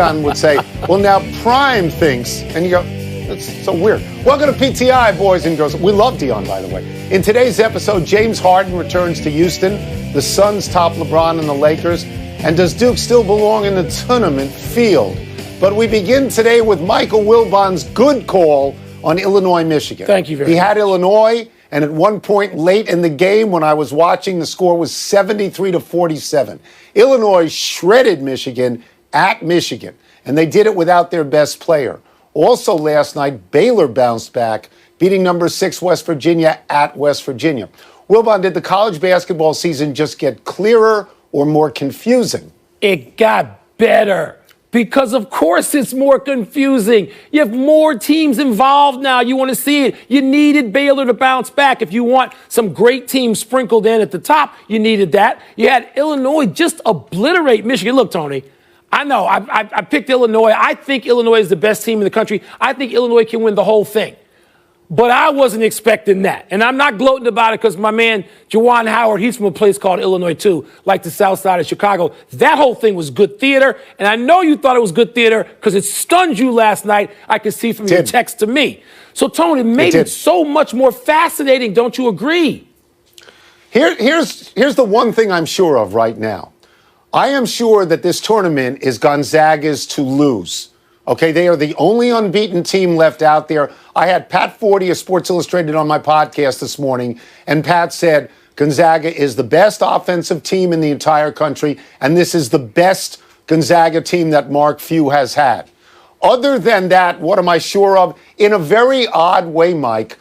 would say, well, now Prime thinks, and you go, that's so weird. Welcome to PTI, boys and girls. We love Dion, by the way. In today's episode, James Harden returns to Houston. The Suns top LeBron and the Lakers. And does Duke still belong in the tournament field? But we begin today with Michael Wilbon's good call on Illinois, Michigan. Thank you very much. He had Illinois, and at one point late in the game when I was watching, the score was 73-47. Illinois shredded Michigan at Michigan, and they did it without their best player. Also last night, Baylor bounced back, beating number 6 West Virginia at West Virginia. Wilbon, did the college basketball season just get clearer or more confusing? It got better. Because, of course, it's more confusing. You have more teams involved now. You want to see it. You needed Baylor to bounce back. If you want some great teams sprinkled in at the top, you needed that. You had Illinois just obliterate Michigan. Look, Tony, I know I picked Illinois. I think Illinois is the best team in the country. I think Illinois can win the whole thing. But I wasn't expecting that. And I'm not gloating about it because my man, Juwan Howard, he's from a place called Illinois, too, like the south side of Chicago. That whole thing was good theater. And I know you thought it was good theater because it stunned you last night. I could see from your text to me. So, Tony, it made it so much more fascinating. Don't you agree? Here's the one thing I'm sure of right now. I am sure that this tournament is Gonzaga's to lose. Okay, they are the only unbeaten team left out there. I had Pat Forty of Sports Illustrated on my podcast this morning, and Pat said Gonzaga is the best offensive team in the entire country, and this is the best Gonzaga team that Mark Few has had. Other than that, what am I sure of? In a very odd way, Mike,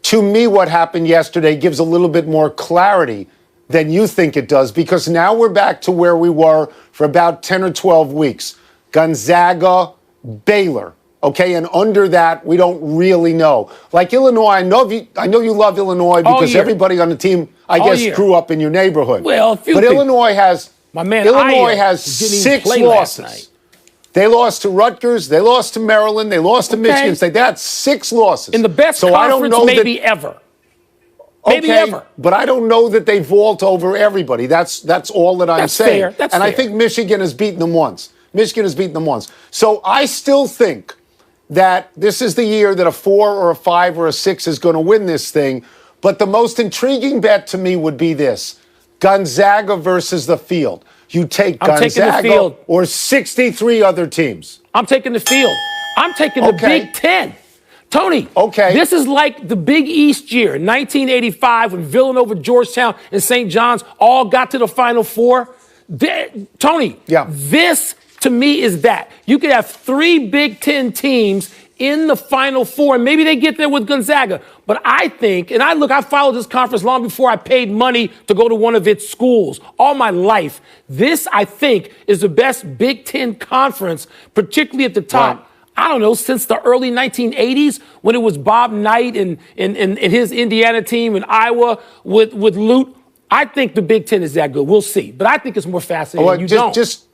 to me what happened yesterday gives a little bit more clarity than you think it does, because now we're back to where we were for about 10 or 12 weeks. Gonzaga, Baylor, okay, and under that, we don't really know. Like Illinois, I know you love Illinois because everybody on the team, I guess, grew up in your neighborhood. Well, but Illinois has Illinois has 6 losses. They lost to Rutgers, they lost to Maryland, they lost to Michigan State. That's 6 losses in the best conference maybe ever. Maybe ever. But I don't know that they vault over everybody. That's all that I'm saying. Fair. That's fair. I think Michigan has beaten them once. Michigan has beaten them once. So I still think that this is the year that a 4 or a 5 or a 6 is going to win this thing. But the most intriguing bet to me would be this: Gonzaga versus the field. You take Gonzaga or 63 other teams. I'm taking the field. I'm taking the Big Ten. Tony, this is like the Big East year, 1985, when Villanova, Georgetown, and St. John's all got to the Final Four. Tony, this to me is that. You could have 3 Big Ten teams in the Final Four, and maybe they get there with Gonzaga. But I think, and I followed this conference long before I paid money to go to one of its schools. All my life, this, I think, is the best Big Ten conference, particularly at the top. Right. I don't know, since the early 1980s when it was Bob Knight and his Indiana team in Iowa with Lute. I think the Big Ten is that good. We'll see. But I think it's more fascinating. Just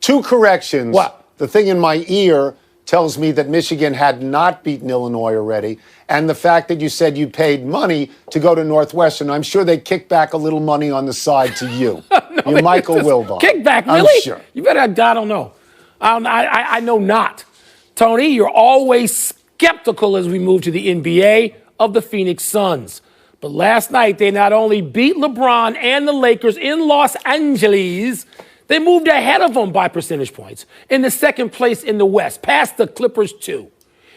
2 corrections. What? The thing in my ear tells me that Michigan had not beaten Illinois already. And the fact that you said you paid money to go to Northwestern, I'm sure they kicked back a little money on the side to you. You're Michael Wilbon. Kickback, really? I'm sure. You better, I don't know. I know not. Tony, you're always skeptical as we move to the NBA of the Phoenix Suns. But last night, they not only beat LeBron and the Lakers in Los Angeles, they moved ahead of them by percentage points in the second place in the West, past the Clippers, too.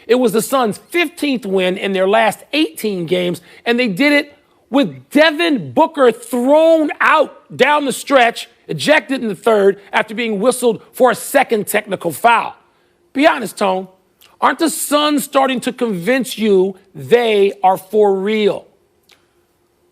It was the Suns' 15th win in their last 18 games, and they did it with Devin Booker thrown out down the stretch, ejected in the third after being whistled for a second technical foul. Be honest, Tone. Aren't the Suns starting to convince you they are for real?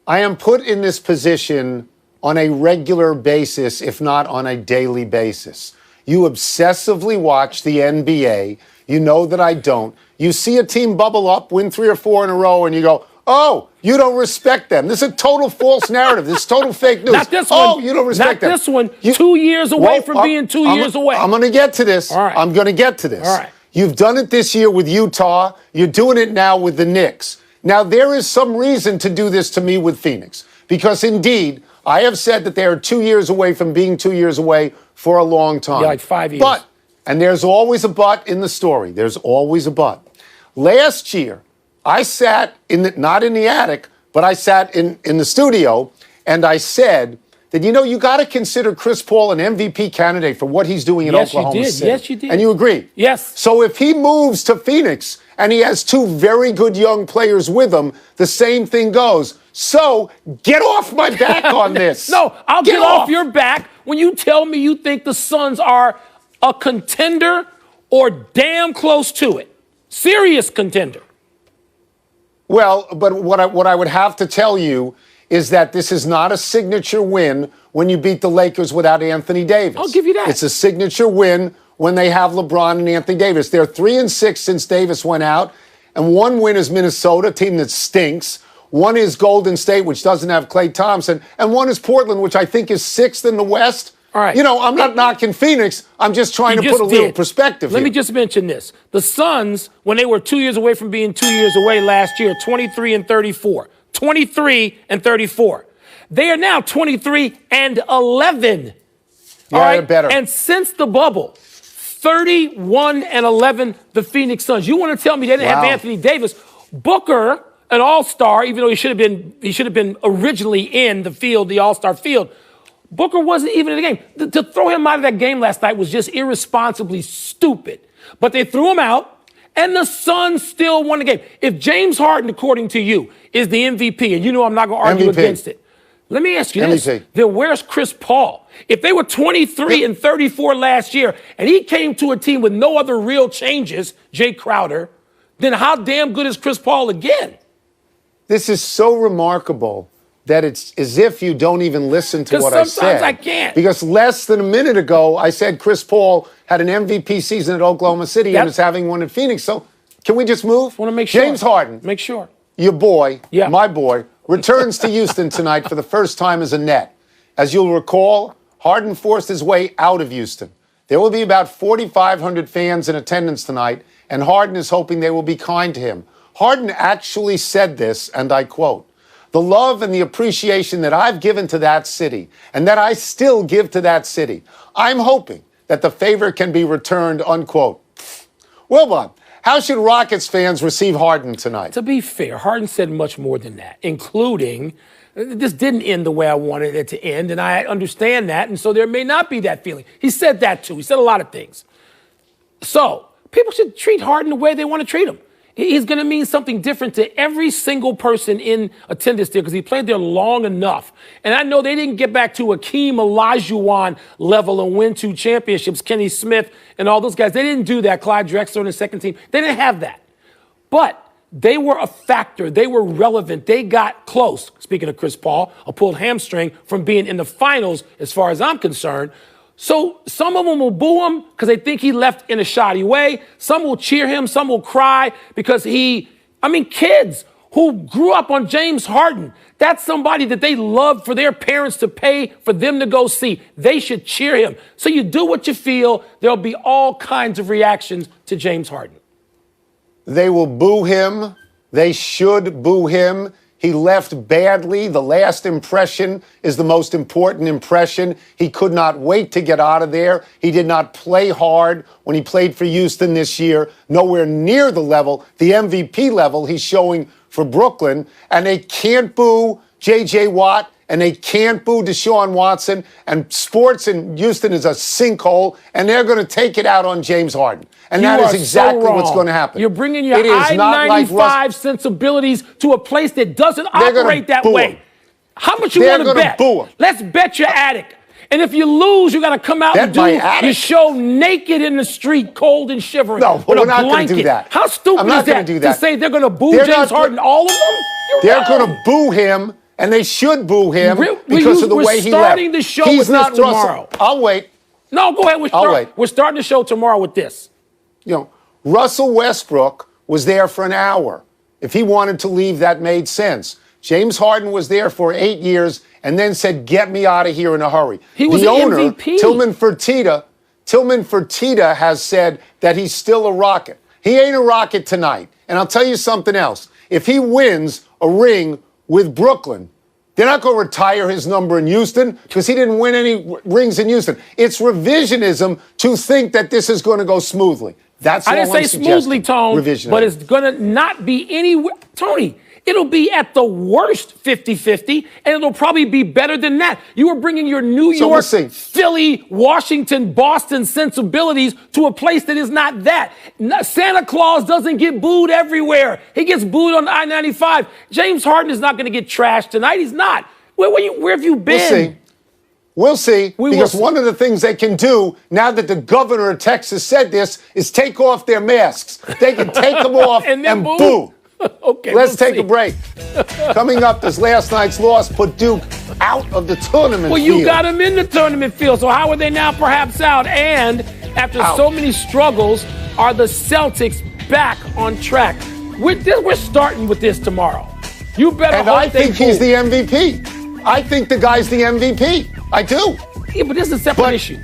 I am put in this position on a regular basis, if not on a daily basis. You obsessively watch the NBA. You know that I don't. You see a team bubble up, win 3 or 4 in a row, and you go, oh, you don't respect them. This is a total false narrative. This is total fake news. Not this one. Oh, you don't respect them. Not this one. 2 years away from being 2 years away. I'm going to get to this. All right. I'm going to get to this. All right. You've done it this year with Utah. You're doing it now with the Knicks. Now, there is some reason to do this to me with Phoenix, because indeed, I have said that they are 2 years away from being 2 years away for a long time. Yeah, like 5 years. But And there's always a but in the story. There's always a but. Last year, I sat not in the attic, but I sat in the studio, and I said that, you got to consider Chris Paul an MVP candidate for what he's doing in Oklahoma City. Yes, you did. And you agree? Yes. So if he moves to Phoenix and he has two very good young players with him, the same thing goes. So get off my back on this. No, I'll get off your back when you tell me you think the Suns are a contender or damn close to it. Serious contender. Well, but what I would have to tell you is that this is not a signature win when you beat the Lakers without Anthony Davis. I'll give you that. It's a signature win when they have LeBron and Anthony Davis. They're 3-6 since Davis went out, and one win is Minnesota, a team that stinks. One is Golden State, which doesn't have Klay Thompson, and one is Portland, which I think is 6th in the West. All right. I'm not knocking Phoenix. I'm just trying to put a little perspective here. Let me just mention this. The Suns, when they were 2 years away from being 2 years away last year, 23-34. 23-34. They are now 23-11. Yeah, they're better. And since the bubble, 31-11, the Phoenix Suns. You want to tell me they didn't have Anthony Davis? Booker, an all-star, even though he should have been originally in the field, the all-star field. Booker wasn't even in the game. To throw him out of that game last night was just irresponsibly stupid. But they threw him out. And the Suns still won the game. If James Harden, according to you, is the MVP, and I'm not going to argue against it, let me ask you this. Then where's Chris Paul? If they were 23-34 last year, and he came to a team with no other real changes, Jay Crowder, then how damn good is Chris Paul again? This is so remarkable that it's as if you don't even listen to what I said. Sometimes I can't. Because less than a minute ago, I said Chris Paul had an MVP season at Oklahoma City and is having one in Phoenix. So can we just move? Want to make sure. James Harden. Make sure. Your boy, my boy, returns to Houston tonight for the first time as a Net. As you'll recall, Harden forced his way out of Houston. There will be about 4,500 fans in attendance tonight, and Harden is hoping they will be kind to him. Harden actually said this, and I quote, "The love and the appreciation that I've given to that city and that I still give to that city, I'm hoping that the favor can be returned," unquote. Wilbon, how should Rockets fans receive Harden tonight? To be fair, Harden said much more than that, including this didn't end the way I wanted it to end, and I understand that, and so there may not be that feeling. He said that too. He said a lot of things. So people should treat Harden the way they want to treat him. He's going to mean something different to every single person in attendance there because he played there long enough. And I know they didn't get back to Hakeem Olajuwon level and win 2 championships, Kenny Smith and all those guys. They didn't do that, Clyde Drexler and the second team. They didn't have that. But they were a factor. They were relevant. They got close. Speaking of Chris Paul, a pulled hamstring from being in the finals as far as I'm concerned. So some of them will boo him because they think he left in a shoddy way. Some will cheer him. Some will cry because kids who grew up on James Harden, that's somebody that they love for their parents to pay for them to go see. They should cheer him. So you do what you feel. There'll be all kinds of reactions to James Harden. They will boo him. They should boo him. He left badly. The last impression is the most important impression. He could not wait to get out of there. He did not play hard when he played for Houston this year, nowhere near the MVP level he's showing for Brooklyn. And they can't boo J.J. Watt, and they can't boo Deshaun Watson. And sports in Houston is a sinkhole, and they're going to take it out on James Harden. And that is exactly what's going to happen. You're bringing your I-95 sensibilities to a place that doesn't operate that way. How much you want to bet? Boo him. Let's bet your attic. And if you lose, you got to come out and do your show naked in the street, cold and shivering. No, but we're not going to do that. How stupid is that to say they're going to boo James Harden, all of them? They're going to boo him, and they should boo him because of the way he left. We're starting the show with this tomorrow. I'll wait. No, go ahead. I'll wait. We're starting the show tomorrow with this. Russell Westbrook was there for an hour. If he wanted to leave, that made sense. James Harden was there for 8 years and then said, "Get me out of here in a hurry." He was the an owner, MVP. Tillman Fertitta has said that he's still a Rocket. He ain't a Rocket tonight. And I'll tell you something else. If he wins a ring with Brooklyn, They're not going to retire his number in Houston because he didn't win any rings in Houston. It's revisionism to think that this is going to go smoothly. That's I didn't say smoothly, Tone, but it's going to not be anywhere. Tony, it'll be at the worst 50-50, and it'll probably be better than that. You are bringing your New York, Philly, Washington, Boston sensibilities to a place that is not that. Santa Claus doesn't get booed everywhere. He gets booed on I-95. James Harden is not going to get trashed tonight. He's not. Where have you been? We'll see. Because one of the things they can do, now that the governor of Texas said this, is take off their masks. They can take them off and boo. Okay, Let's take a break. Coming up, this last night's loss put Duke out of the tournament field. Well, you got them in the tournament field, so how are they now perhaps out? And after so many struggles, are the Celtics back on track? We're starting with this tomorrow. You better hope I think he's the MVP. I think the guy's the MVP. I do. Yeah, but this is a separate issue.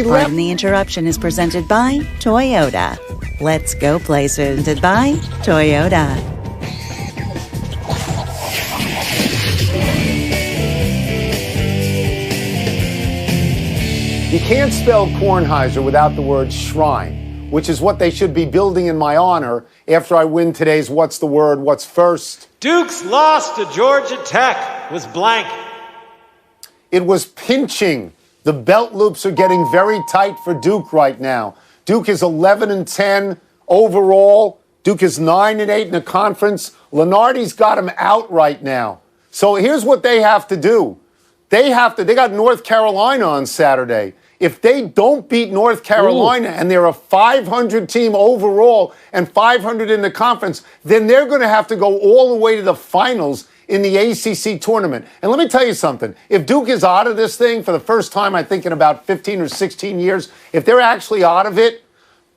Pardon the Interruption is presented by Toyota. Let's go places. Presented by Toyota. You can't spell Kornheiser without the word shrine, which is what they should be building in my honor after I win today's What's the Word, What's First. Duke's loss to Georgia Tech was blank. It was pinching. The belt loops are getting very tight for Duke right now. Duke is 11-10 overall. Duke is 9-8 in the conference. Lenardi's got him out right now. So here's what they have to do. They got North Carolina on Saturday. If they don't beat North Carolina and they're a 500 team overall and 500 in the conference, then they're going to have to go all the way to the finals in the ACC tournament. And let me tell you something. If Duke is out of this thing for the first time, I think in about 15 or 16 years, if they're actually out of it,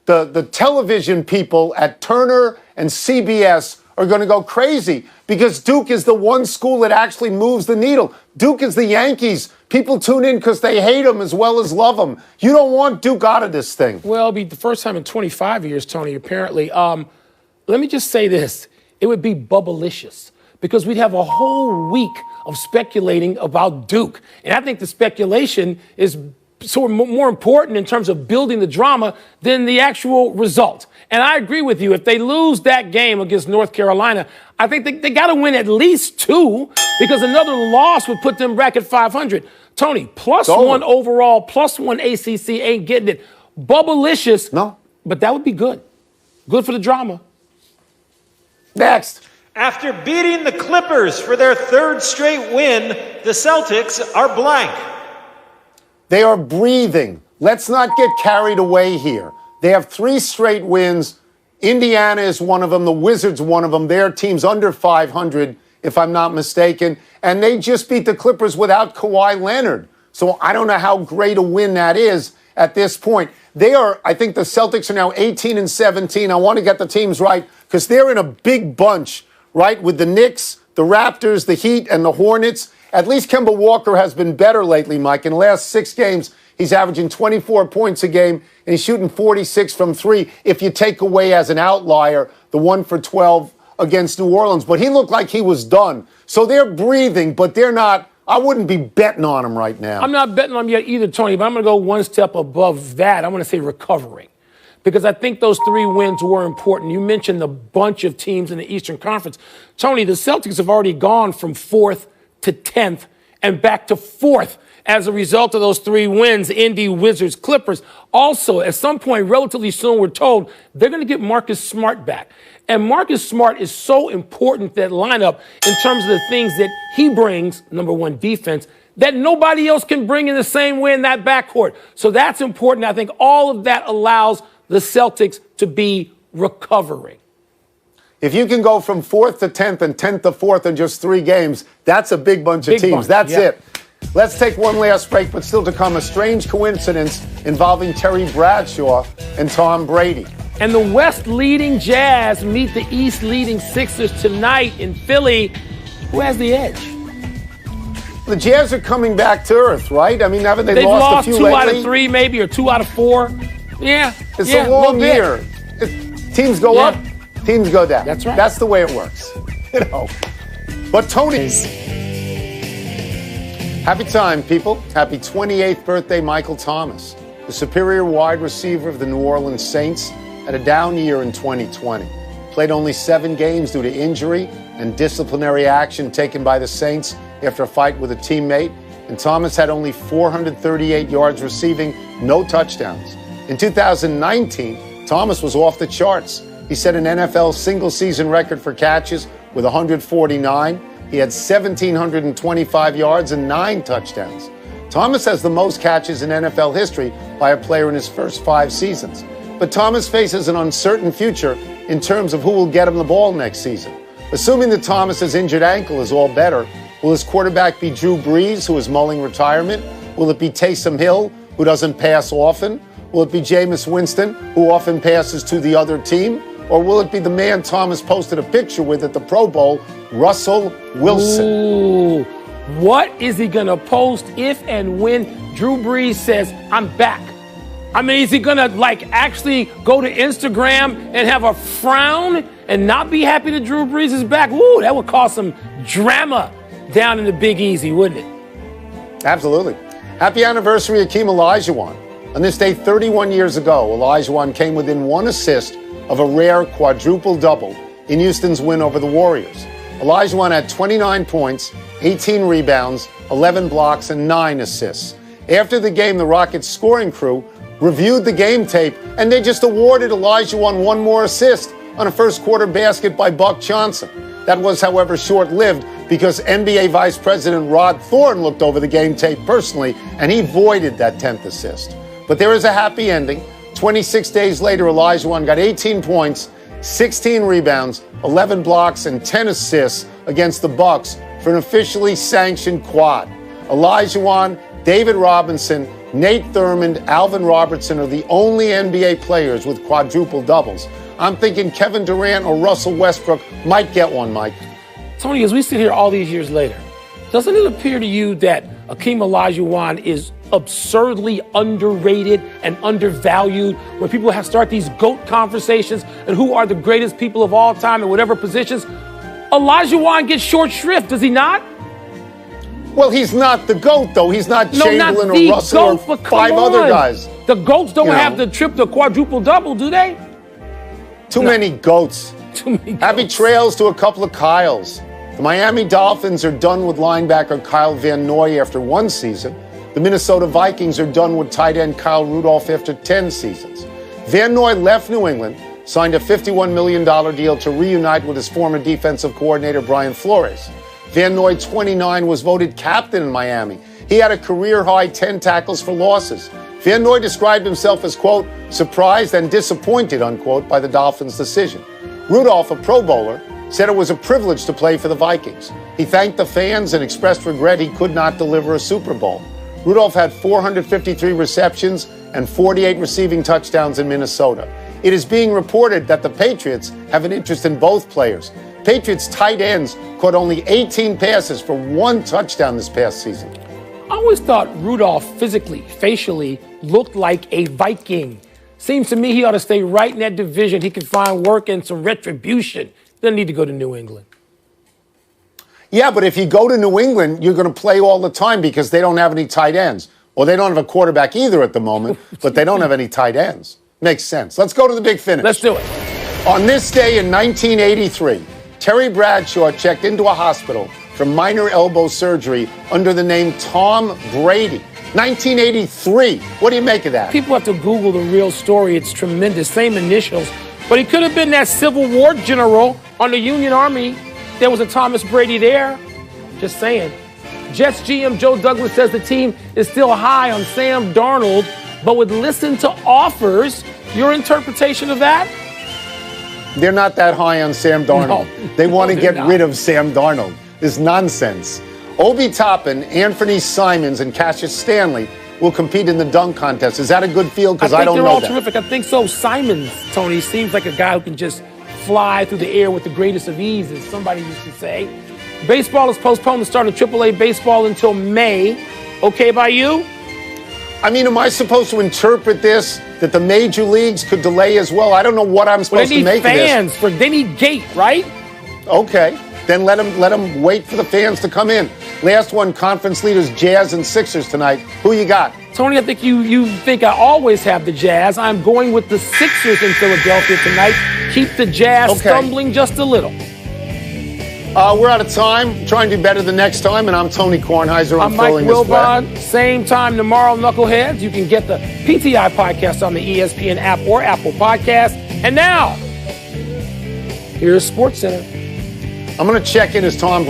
the television people at Turner and CBS are going to go crazy because Duke is the one school that actually moves the needle. Duke is the Yankees. People tune in because they hate them as well as love them. You don't want Duke out of this thing. Well, it'll be the first time in 25 years, Tony, apparently. Let me just say this. It would be bubblicious because we'd have a whole week of speculating about Duke. And I think the speculation is sort of more important in terms of building the drama than the actual result. And I agree with you. If they lose that game against North Carolina, I think they got to win at least 2 because another loss would put them back at 500. Tony, +1 overall, +1 ACC ain't getting it. Bubblicious. No. But that would be good. Good for the drama. Next. After beating the Clippers for their 3rd straight win, the Celtics are blank. They are breathing. Let's not get carried away here. They have 3 straight wins. Indiana is one of them. The Wizards, one of them. Their team's under 500, if I'm not mistaken. And they just beat the Clippers without Kawhi Leonard. So I don't know how great a win that is at this point. I think the Celtics are now 18-17. I want to get the teams right because they're in a big bunch, right, with the Knicks, the Raptors, the Heat, and the Hornets. At least Kemba Walker has been better lately, Mike. In the last 6 games, he's averaging 24 points a game, and he's shooting 46 from 3 if you take away as an outlier the 1 for 12 against New Orleans. But he looked like he was done. So they're breathing, but they're not. I wouldn't be betting on them right now. I'm not betting on them yet either, Tony, but I'm going to go one step above that. I'm going to say recovering. Because I think those 3 wins were important. You mentioned the bunch of teams in the Eastern Conference. Tony, the Celtics have already gone from 4th to 10th and back to 4th as a result of those 3 wins, Indy, Wizards, Clippers. Also, at some point relatively soon, we're told they're going to get Marcus Smart back. And Marcus Smart is so important, that lineup, in terms of the things that he brings, number one, defense, that nobody else can bring in the same way in that backcourt. So that's important. I think all of that allows the Celtics to be recovering. If you can go from 4th to 10th and 10th to 4th in just 3 games, that's a big bunch of teams. That's it. Let's take one last break, but still to come, a strange coincidence involving Terry Bradshaw and Tom Brady. And the West leading Jazz meet the East leading Sixers tonight in Philly. Who has the edge? The Jazz are coming back to earth, right? I mean, haven't they lost a few 2 lately? out of 3 maybe, or 2 out of 4. Yeah. It's a long year. Teams go up, teams go down. That's right. That's the way it works. But Tony, Happy time, people. Happy 28th birthday, Michael Thomas. The superior wide receiver of the New Orleans Saints had a down year in 2020. Played only 7 games due to injury and disciplinary action taken by the Saints after a fight with a teammate. And Thomas had only 438 yards receiving, no touchdowns. In 2019, Thomas was off the charts. He set an NFL single-season record for catches with 149. He had 1,725 yards and 9 touchdowns. Thomas has the most catches in NFL history by a player in his first 5 seasons. But Thomas faces an uncertain future in terms of who will get him the ball next season. Assuming that Thomas's injured ankle is all better, will his quarterback be Drew Brees, who is mulling retirement? Will it be Taysom Hill, who doesn't pass often? Will it be Jameis Winston, who often passes to the other team? Or will it be the man Thomas posted a picture with at the Pro Bowl, Russell Wilson? Ooh, what is he going to post if and when Drew Brees says, I'm back? I mean, is he going to, actually go to Instagram and have a frown and not be happy that Drew Brees is back? Ooh, that would cause some drama down in the Big Easy, wouldn't it? Absolutely. Happy anniversary, Hakeem Olajuwon. On this day 31 years ago, Olajuwon came within 1 assist of a rare quadruple-double in Houston's win over the Warriors. Olajuwon had 29 points, 18 rebounds, 11 blocks, and 9 assists. After the game, the Rockets scoring crew reviewed the game tape, and they just awarded Olajuwon 1 more assist on a first-quarter basket by Buck Johnson. That was, however, short-lived because NBA Vice President Rod Thorne looked over the game tape personally, and he voided that 10th assist. But there is a happy ending. 26 days later, Olajuwon got 18 points, 16 rebounds, 11 blocks, and 10 assists against the Bucks for an officially sanctioned quad. Olajuwon, David Robinson, Nate Thurmond, Alvin Robertson are the only NBA players with quadruple doubles. I'm thinking Kevin Durant or Russell Westbrook might get one, Mike. Tony, as we sit here all these years later, doesn't it appear to you that Hakeem Olajuwon is absurdly underrated and undervalued when people start these GOAT conversations and who are the greatest people of all time in whatever positions? Olajuwon gets short shrift, does he not? Well, he's not the GOAT, though. He's not Chamberlain or Russell or 5 other guys. The GOATs don't have the quadruple-double, do they? Too many GOATs. Too many GOATs. Happy trails to a couple of Kyles. The Miami Dolphins are done with linebacker Kyle Van Noy after 1 season. The Minnesota Vikings are done with tight end Kyle Rudolph after 10 seasons. Van Noy left New England, signed a $51 million deal to reunite with his former defensive coordinator Brian Flores. Van Noy, 29, was voted captain in Miami. He had a career-high 10 tackles for losses. Van Noy described himself as, quote, surprised and disappointed, unquote, by the Dolphins' decision. Rudolph, a Pro Bowler, said it was a privilege to play for the Vikings. He thanked the fans and expressed regret he could not deliver a Super Bowl. Rudolph had 453 receptions and 48 receiving touchdowns in Minnesota. It is being reported that the Patriots have an interest in both players. Patriots tight ends caught only 18 passes for 1 touchdown this past season. I always thought Rudolph physically, facially, looked like a Viking. Seems to me he ought to stay right in that division. He can find work and some retribution. Doesn't need to go to New England. Yeah, but if you go to New England, you're going to play all the time because they don't have any tight ends. Or they don't have a quarterback either at the moment, but they don't have any tight ends. Makes sense. Let's go to the big finish. Let's do it. On this day in 1983, Terry Bradshaw checked into a hospital for minor elbow surgery under the name Tom Brady. 1983. What do you make of that? People have to Google the real story. It's tremendous. Same initials. But he could have been that Civil War general on the Union Army. There was a Thomas Brady there. Just saying. Jets GM Joe Douglas says the team is still high on Sam Darnold, but would listen to offers. Your interpretation of that? They're not that high on Sam Darnold. No. They want to get rid of Sam Darnold. This nonsense. Obi Toppin, Anthony Simons, and Cassius Stanley will compete in the dunk contest. Is that a good field? Because I don't know that. I think they're all terrific. I think so. Simons, Tony, seems like a guy who can just fly through the air with the greatest of ease, as somebody used to say. Baseball is postponed to start in AAA baseball until May. Okay by you? I mean, am I supposed to interpret this that the major leagues could delay as well? I don't know what I'm supposed to make of this. They need gate, right? Okay. Then let them wait for the fans to come in. Last one, conference leaders, Jazz and Sixers tonight. Who you got? Tony, I think you think I always have the Jazz. I'm going with the Sixers in Philadelphia tonight. Keep the Jazz stumbling just a little. We're out of time. Try and do better the next time. And I'm Tony Kornheiser. I'm Mike Wilbon. Same time tomorrow, Knuckleheads. You can get the PTI podcast on the ESPN app or Apple Podcast. And now, here's SportsCenter. I'm going to check in as Tom